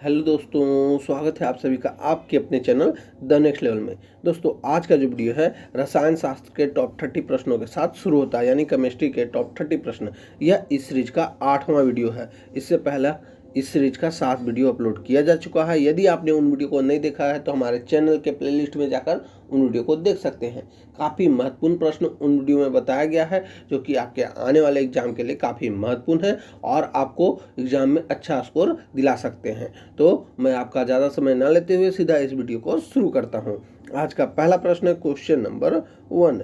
Hello दोस्तों, स्वागत है आप सभी का आपके अपने चैनल द नेक्स्ट लेवल में। दोस्तों आज का जो वीडियो है रसायन शास्त्र के टॉप 30 प्रश्नों के साथ शुरू होता है, यानी केमिस्ट्री के टॉप 30 प्रश्न। यह इस सीरीज का 8वां वीडियो है। इससे पहला इस सीरीज का 7 वीडियो अपलोड किया जा चुका है। यदि आपने उन वीडियो को नहीं देखा है तो हमारे चैनल के प्लेलिस्ट में जाकर उन वीडियो को देख सकते हैं। काफ़ी महत्वपूर्ण प्रश्न उन वीडियो में बताया गया है जो कि आपके आने वाले एग्जाम के लिए काफ़ी महत्वपूर्ण है और आपको एग्जाम में अच्छा स्कोर दिला सकते हैं। तो मैं आपका ज़्यादा समय न लेते हुए सीधा इस वीडियो को शुरू करता हूँ। आज का पहला प्रश्न है क्वेश्चन नंबर 1।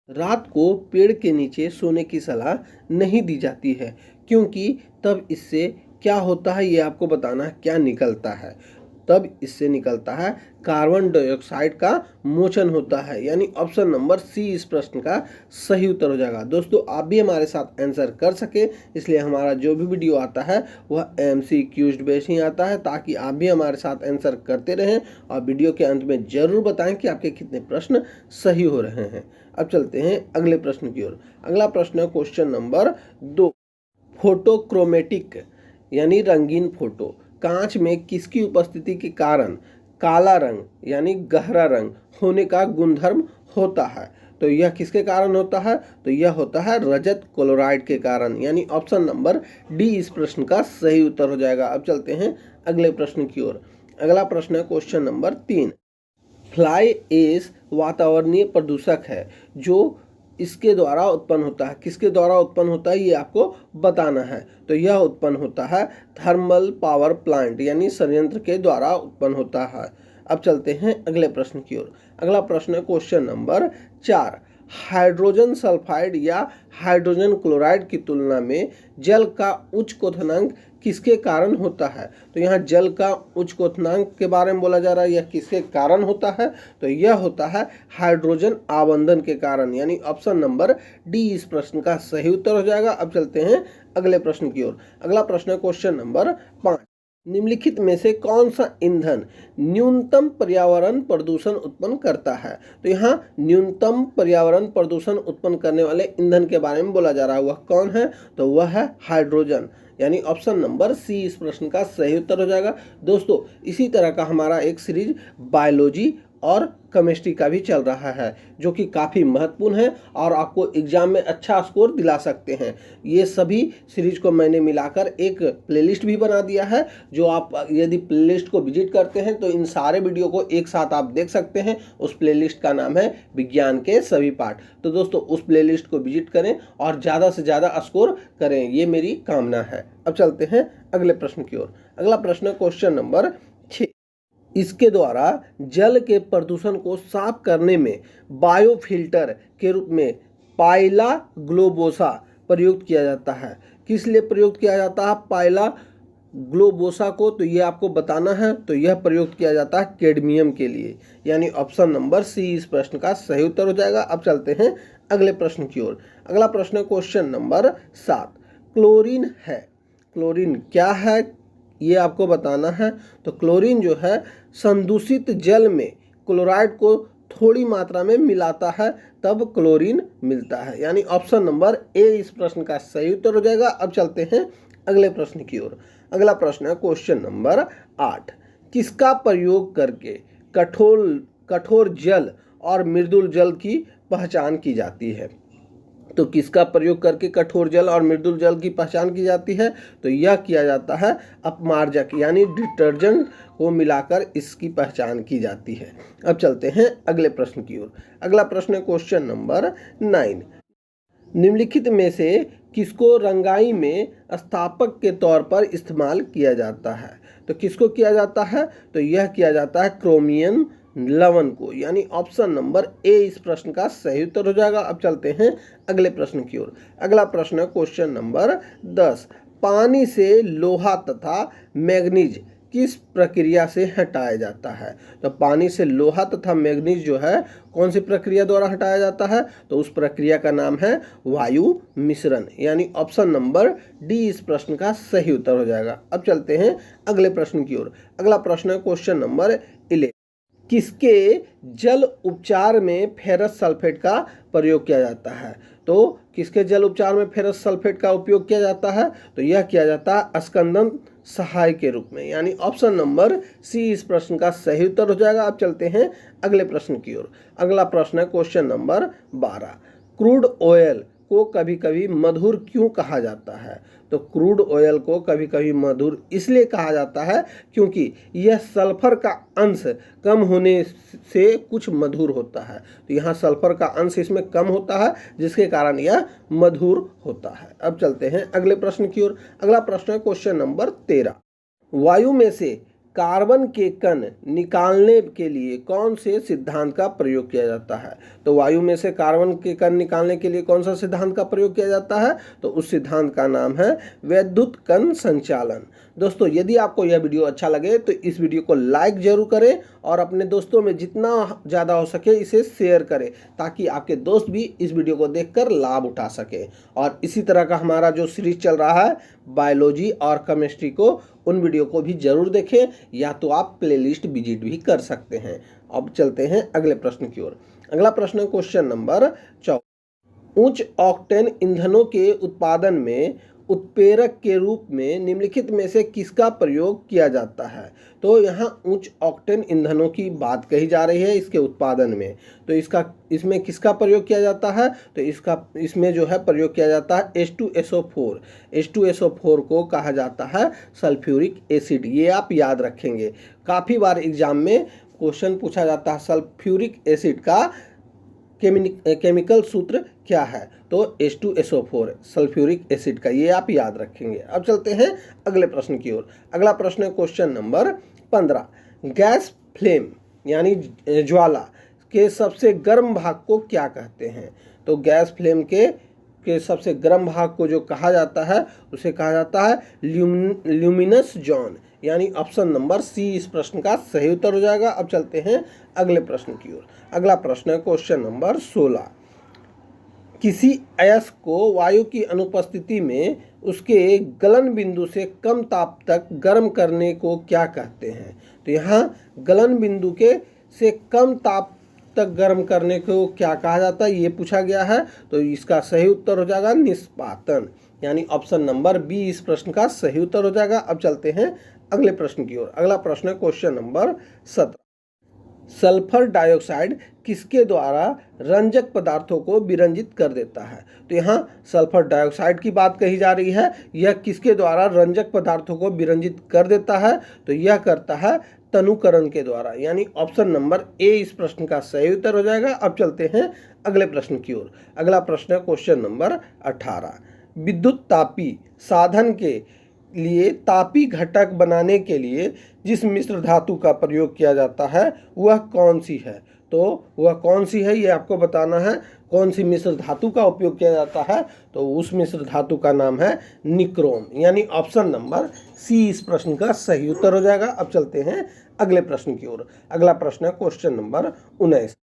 रात को पेड़ के नीचे सोने की सलाह नहीं दी जाती है क्योंकि तब इससे क्या होता है, ये आपको बताना है। क्या निकलता है? तब इससे निकलता है कार्बन डाइऑक्साइड का मोचन होता है, यानी ऑप्शन नंबर सी इस प्रश्न का सही उत्तर हो जाएगा। दोस्तों आप भी हमारे साथ आंसर कर सके इसलिए हमारा जो भी वीडियो आता है वह MCQ बेस्ड ही आता है, ताकि आप भी हमारे साथ आंसर करते रहें और वीडियो के अंत में जरूर बताएं कि आपके कितने प्रश्न सही हो रहे हैं। अब चलते हैं अगले प्रश्न की ओर। अगला प्रश्न है क्वेश्चन नंबर 2। फोटोक्रोमेटिक यानी रंगीन फोटो कांच में किसकी उपस्थिति के कारण काला रंग यानी गहरा रंग होने का गुणधर्म होता है? तो यह किसके कारण होता है? तो यह होता है रजत क्लोराइड के कारण, यानी ऑप्शन नंबर डी इस प्रश्न का सही उत्तर हो जाएगा। अब चलते हैं अगले प्रश्न की ओर। अगला प्रश्न है क्वेश्चन नंबर 3। फ्लाई ऐश वातावरणीय प्रदूषक है जो इसके द्वारा उत्पन्न होता है। किसके द्वारा उत्पन्न होता है ये आपको बताना है। तो यह उत्पन्न होता है थर्मल पावर प्लांट यानी संयंत्र के द्वारा उत्पन्न होता है। अब चलते हैं अगले प्रश्न की ओर। अगला प्रश्न है क्वेश्चन नंबर 4। हाइड्रोजन सल्फाइड या हाइड्रोजन क्लोराइड की तुलना में जल का उच्च क्वथनांक किसके कारण होता है? तो यहाँ जल का उच्च क्वथनांक के बारे में बोला जा रहा है। यह किसके कारण होता है? तो यह होता है हाइड्रोजन आबंधन के कारण, यानी ऑप्शन नंबर डी इस प्रश्न का सही उत्तर हो जाएगा। अब चलते हैं अगले प्रश्न की ओर। अगला प्रश्न है क्वेश्चन नंबर 5। निम्नलिखित में से कौन सा ईंधन न्यूनतम पर्यावरण प्रदूषण उत्पन्न करता है? तो यहाँ न्यूनतम पर्यावरण प्रदूषण उत्पन्न करने वाले ईंधन के बारे में बोला जा रहा है। वह कौन है? तो वह है हाइड्रोजन, यानी ऑप्शन नंबर सी इस प्रश्न का सही उत्तर हो जाएगा। दोस्तों इसी तरह का हमारा एक सीरीज बायोलॉजी और केमिस्ट्री का भी चल रहा है जो कि काफ़ी महत्वपूर्ण है और आपको एग्जाम में अच्छा स्कोर दिला सकते हैं। ये सभी सीरीज को मैंने मिलाकर एक प्लेलिस्ट भी बना दिया है, जो आप यदि प्लेलिस्ट को विजिट करते हैं तो इन सारे वीडियो को एक साथ आप देख सकते हैं। उस प्लेलिस्ट का नाम है विज्ञान के सभी पाठ। तो दोस्तों उस प्लेलिस्ट को विजिट करें और ज़्यादा से ज़्यादा स्कोर करें, ये मेरी कामना है। अब चलते हैं अगले प्रश्न की ओर। अगला प्रश्न क्वेश्चन नंबर 6। इसके द्वारा जल के प्रदूषण को साफ करने में बायोफिल्टर के रूप में पाइला ग्लोबोसा प्रयुक्त किया जाता है। किस लिए प्रयुक्त किया जाता है पाइला ग्लोबोसा को? तो ये आपको बताना है। तो यह प्रयुक्त किया जाता है कैडमियम के लिए, यानी ऑप्शन नंबर सी इस प्रश्न का सही उत्तर हो जाएगा। अब चलते हैं अगले प्रश्न की ओर। अगला प्रश्न क्वेश्चन नंबर 7। क्लोरीन है। क्लोरीन क्या है ये आपको बताना है। तो क्लोरीन जो है संदूषित जल में क्लोराइड को थोड़ी मात्रा में मिलाता है तब क्लोरीन मिलता है, यानी ऑप्शन नंबर ए इस प्रश्न का सही उत्तर हो जाएगा। अब चलते हैं अगले प्रश्न की ओर। अगला प्रश्न है क्वेश्चन नंबर 8। किसका प्रयोग करके कठोर जल और मृदुल जल की पहचान की जाती है? तो किसका प्रयोग करके कठोर जल और मृदुल जल की पहचान की जाती है? तो यह किया जाता है अपमार्जक यानी डिटर्जेंट को मिलाकर इसकी पहचान की जाती है। अब चलते हैं अगले प्रश्न की ओर। अगला प्रश्न है क्वेश्चन नंबर 9। निम्नलिखित में से किसको रंगाई में स्थापक के तौर पर इस्तेमाल किया जाता है? तो किसको किया जाता है? तो यह किया जाता है क्रोमियम लवण को, यानी ऑप्शन नंबर ए इस प्रश्न का सही उत्तर हो जाएगा। अब चलते हैं अगले प्रश्न की ओर। अगला प्रश्न है क्वेश्चन नंबर 10। पानी से लोहा तथा मैग्नीज किस प्रक्रिया से हटाया जाता है? तो पानी से लोहा तथा मैग्नीज जो है कौन सी प्रक्रिया द्वारा हटाया जाता है? तो उस प्रक्रिया का नाम है वायु मिश्रण, यानी ऑप्शन नंबर डी इस प्रश्न का सही उत्तर हो जाएगा। अब चलते हैं अगले प्रश्न की ओर। अगला प्रश्न है क्वेश्चन नंबर 11। किसके जल उपचार में फेरस सल्फेट का प्रयोग किया जाता है? तो किसके जल उपचार में फेरस सल्फेट का उपयोग किया जाता है? तो यह किया जाता है स्कंदन सहाय के रूप में, यानी ऑप्शन नंबर सी इस प्रश्न का सही उत्तर हो जाएगा। अब चलते हैं अगले प्रश्न की ओर। अगला प्रश्न है क्वेश्चन नंबर 12। क्रूड ऑयल को कभी कभी मधुर क्यों कहा जाता है? तो क्रूड ऑयल को कभी कभी मधुर इसलिए कहा जाता है क्योंकि यह सल्फर का अंश कम होने से कुछ मधुर होता है। तो यहाँ सल्फर का अंश इसमें कम होता है जिसके कारण यह मधुर होता है। अब चलते हैं अगले प्रश्न की ओर। अगला प्रश्न है क्वेश्चन नंबर 13। वायु में से कार्बन के कण निकालने के लिए कौन से सिद्धांत का प्रयोग किया जाता है? तो वायु में से कार्बन के कण निकालने के लिए कौन सा सिद्धांत का प्रयोग किया जाता है? तो उस सिद्धांत का नाम है वैद्युत कण संचालन। दोस्तों, यदि आपको यह वीडियो अच्छा लगे तो इस वीडियो को लाइक जरूर करें और अपने दोस्तों में जितना ज़्यादा हो सके इसे शेयर करें ताकि आपके दोस्त भी इस वीडियो को देखकर लाभ उठा सके। और इसी तरह का हमारा जो सीरीज चल रहा है बायोलॉजी और केमिस्ट्री को, उन वीडियो को भी जरूर देखें, या तो आप प्लेलिस्ट विजिट भी कर सकते हैं। अब चलते हैं अगले प्रश्न की ओर। अगला प्रश्न है क्वेश्चन नंबर 14। उच्च ऑक्टेन ईंधनों के उत्पादन में उत्प्रेरक के रूप में निम्नलिखित में से किसका प्रयोग किया जाता है? तो यहाँ उच्च ऑक्टेन ईंधनों की बात कही जा रही है इसके उत्पादन में। तो इसमें किसका प्रयोग किया जाता है? तो इसमें जो है प्रयोग किया जाता है H2SO4। H2SO4 को कहा जाता है सल्फ्यूरिक एसिड। ये आप याद रखेंगे, काफ़ी बार एग्जाम में क्वेश्चन पूछा जाता है सल्फ्यूरिक एसिड का केमिकल सूत्र क्या है? तो H2SO4 सल्फ्यूरिक एसिड का, ये आप याद रखेंगे। अब चलते हैं अगले प्रश्न की ओर। अगला प्रश्न है क्वेश्चन नंबर 15। गैस फ्लेम यानी ज्वाला के सबसे गर्म भाग को क्या कहते हैं? तो गैस फ्लेम के सबसे गर्म भाग को जो कहा जाता है उसे कहा जाता है ल्यूमिनस जोन, यानी ऑप्शन नंबर सी इस प्रश्न का सही उत्तर हो जाएगा। अब चलते हैं अगले प्रश्न की ओर। अगला प्रश्न है क्वेश्चन नंबर 16। किसी अयस्क को वायु की अनुपस्थिति में उसके गलन बिंदु से कम ताप तक गर्म करने को क्या कहते हैं? तो यहाँ गलन बिंदु के से कम ताप तक गर्म करने को क्या कहा जाता है, ये पूछा गया है। तो इसका सही उत्तर हो जाएगा निष्पादन, यानी ऑप्शन नंबर बी इस प्रश्न का सही उत्तर हो जाएगा। अब चलते हैं अगले प्रश्न की ओर। अगला प्रश्न है क्वेश्चन नंबर 17। सल्फर डाइऑक्साइड किसके द्वारा रंजक पदार्थों को विरंजित कर देता है? तो यहाँ सल्फर डाइऑक्साइड की बात कही जा रही है, यह किसके द्वारा रंजक पदार्थों को विरंजित कर देता है? तो यह करता है तनुकरण के द्वारा, यानी ऑप्शन नंबर ए इस प्रश्न का सही उत्तर हो जाएगा। अब चलते हैं अगले प्रश्न की ओर। अगला प्रश्न है क्वेश्चन नंबर 18। विद्युत तापी साधन के लिए तापी घटक बनाने के लिए जिस मिश्र धातु का प्रयोग किया जाता है वह कौन सी है? तो वह कौन सी है ये आपको बताना है। कौन सी मिश्र धातु का उपयोग किया जाता है? तो उस मिश्र धातु का नाम है निक्रोम, यानी ऑप्शन नंबर सी इस प्रश्न का सही उत्तर हो जाएगा। अब चलते हैं अगले प्रश्न की ओर। अगला प्रश्न है क्वेश्चन नंबर 19।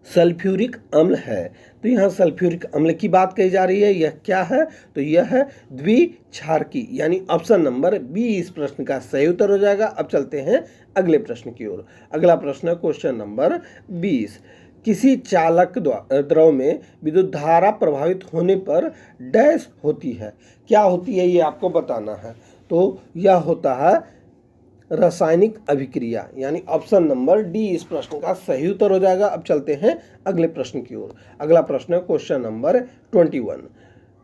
सल्फ्यूरिक अम्ल है, तो यहाँ सल्फ्यूरिक अम्ल की बात कही जा रही है, यह क्या है? तो यह है द्विक्षारकी, यानी ऑप्शन नंबर बी इस प्रश्न का सही उत्तर हो जाएगा। अब चलते हैं अगले प्रश्न की ओर। अगला प्रश्न है क्वेश्चन नंबर 20। किसी चालक द्रव में विद्युत धारा प्रभावित होने पर डैश होती है, क्या होती है ये आपको बताना है। तो यह होता है रासायनिक अभिक्रिया, यानी ऑप्शन नंबर डी इस प्रश्न का सही उत्तर हो जाएगा। अब चलते हैं अगले प्रश्न की ओर। अगला प्रश्न है क्वेश्चन नंबर 21।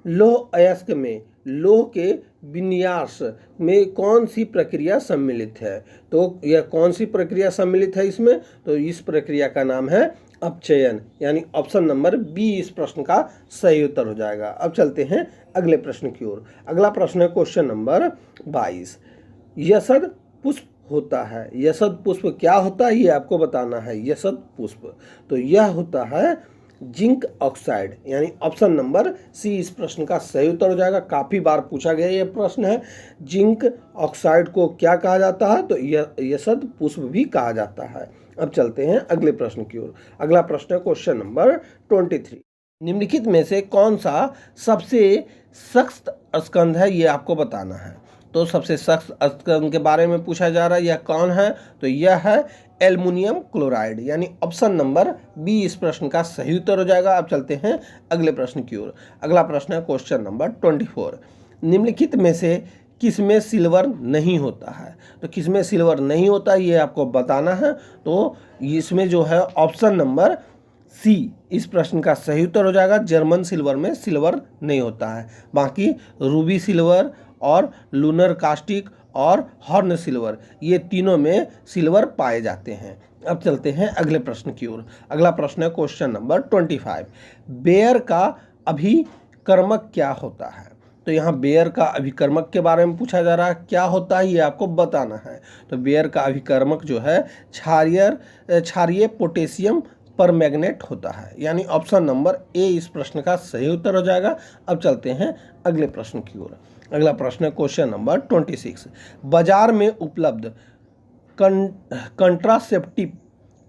लौह अयस्क में लौह के विन्यास में कौन सी प्रक्रिया सम्मिलित है? तो यह कौन सी प्रक्रिया सम्मिलित है इसमें? तो इस प्रक्रिया का नाम है अपचयन, यानी ऑप्शन नंबर बी इस प्रश्न का सही उत्तर हो जाएगा। अब चलते हैं अगले प्रश्न की ओर। अगला प्रश्न है क्वेश्चन नंबर 22। यशद पुष्प होता है, यशद पुष्प क्या होता है ये आपको बताना है। यशद पुष्प, तो यह होता है जिंक ऑक्साइड, यानी ऑप्शन नंबर सी इस प्रश्न का सही उत्तर हो जाएगा। काफ़ी बार पूछा गया ये प्रश्न है। जिंक ऑक्साइड को क्या कहा जाता है? तो यशद पुष्प भी कहा जाता है। अब चलते हैं अगले प्रश्न की ओर। अगला प्रश्न है क्वेश्चन नंबर 23। निम्नलिखित में से कौन सा सबसे सख्त स्कंध है ये आपको बताना है। तो सबसे सख्त स्कंध के बारे में पूछा जा रहा है, यह कौन है? तो यह है एल्युमिनियम क्लोराइड, यानी ऑप्शन नंबर बी इस प्रश्न का सही उत्तर हो जाएगा। अब चलते हैं अगले प्रश्न की ओर। अगला प्रश्न है क्वेश्चन नंबर 24। निम्नलिखित में से किस में सिल्वर नहीं होता है। तो किस में सिल्वर नहीं होता ये आपको बताना है। तो इसमें जो है ऑप्शन नंबर सी इस प्रश्न का सही उत्तर हो जाएगा। जर्मन सिल्वर में सिल्वर नहीं होता है। बाकी रूबी सिल्वर और लूनर कास्टिक और हॉर्न सिल्वर ये तीनों में सिल्वर पाए जाते हैं। अब चलते हैं अगले प्रश्न की ओर। अगला प्रश्न है क्वेश्चन नंबर 25। बेयर का अभिकर्मक क्या होता है। तो यहाँ बेयर का अभिकर्मक के बारे में पूछा जा रहा है, क्या होता है ये आपको बताना है। तो बेयर का अभिकर्मक जो है क्षारीय पोटेशियम परमैंगनेट होता है, यानी ऑप्शन नंबर ए इस प्रश्न का सही उत्तर हो जाएगा। अब चलते हैं अगले प्रश्न की ओर। अगला प्रश्न है क्वेश्चन नंबर 26। बाजार में उपलब्ध कंट्रासेप्टिव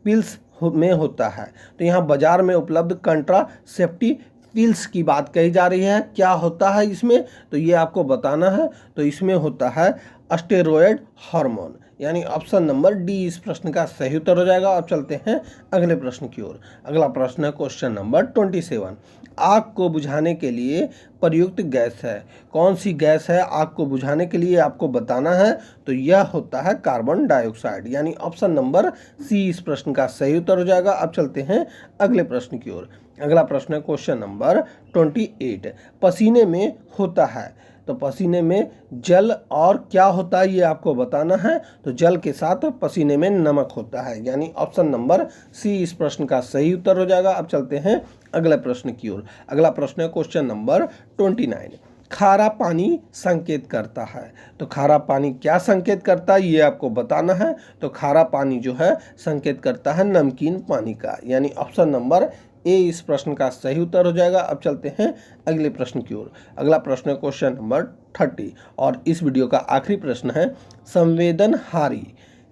पिल्स में होता है। तो यहाँ बाजार में उपलब्ध कंट्रासेप्टिव पिल्स की बात कही जा रही है, क्या होता है इसमें, तो ये आपको बताना है। तो इसमें होता है स्टेरॉयड हार्मोन, यानी ऑप्शन नंबर डी इस प्रश्न का सही उत्तर हो जाएगा। अब चलते हैं अगले प्रश्न की ओर। अगला प्रश्न है क्वेश्चन नंबर 27। आग को बुझाने के लिए प्रयुक्त गैस है, कौन सी गैस है आग को बुझाने के लिए आपको बताना है। तो यह होता है कार्बन डाइऑक्साइड, यानी ऑप्शन नंबर सी इस प्रश्न का सही उत्तर हो जाएगा। अब चलते हैं अगले प्रश्न की ओर। अगला प्रश्न है क्वेश्चन नंबर 28। पसीने में होता है, तो पसीने में जल और क्या होता है ये आपको बताना है। तो जल के साथ पसीने में नमक होता है, यानी ऑप्शन नंबर सी इस प्रश्न का सही उत्तर हो जाएगा। अब चलते हैं अगले प्रश्न की ओर। अगला प्रश्न है क्वेश्चन नंबर 29। खारा पानी संकेत करता है, तो खारा पानी क्या संकेत करता है ये आपको बताना है। तो खारा पानी जो है संकेत करता है नमकीन पानी का, यानी ऑप्शन नंबर ए इस प्रश्न का सही उत्तर हो जाएगा। अब चलते हैं अगले प्रश्न की ओर। अगला प्रश्न है क्वेश्चन नंबर 30 और इस वीडियो का आखिरी प्रश्न है, संवेदनहारी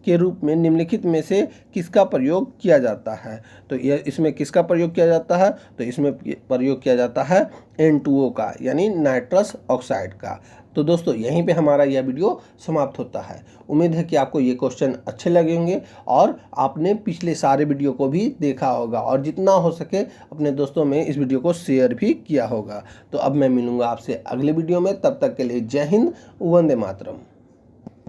के रूप में निम्नलिखित में से किसका प्रयोग किया जाता है। तो यह इसमें किसका प्रयोग किया जाता है, तो इसमें प्रयोग किया जाता है N2O का, यानी नाइट्रस ऑक्साइड का। तो दोस्तों यहीं पे हमारा यह वीडियो समाप्त होता है। उम्मीद है कि आपको ये क्वेश्चन अच्छे लगे होंगे और आपने पिछले सारे वीडियो को भी देखा होगा और जितना हो सके अपने दोस्तों में इस वीडियो को शेयर भी किया होगा। तो अब मैं मिलूँगा आपसे अगले वीडियो में, तब तक के लिए जय हिंद, वंदे मातरम।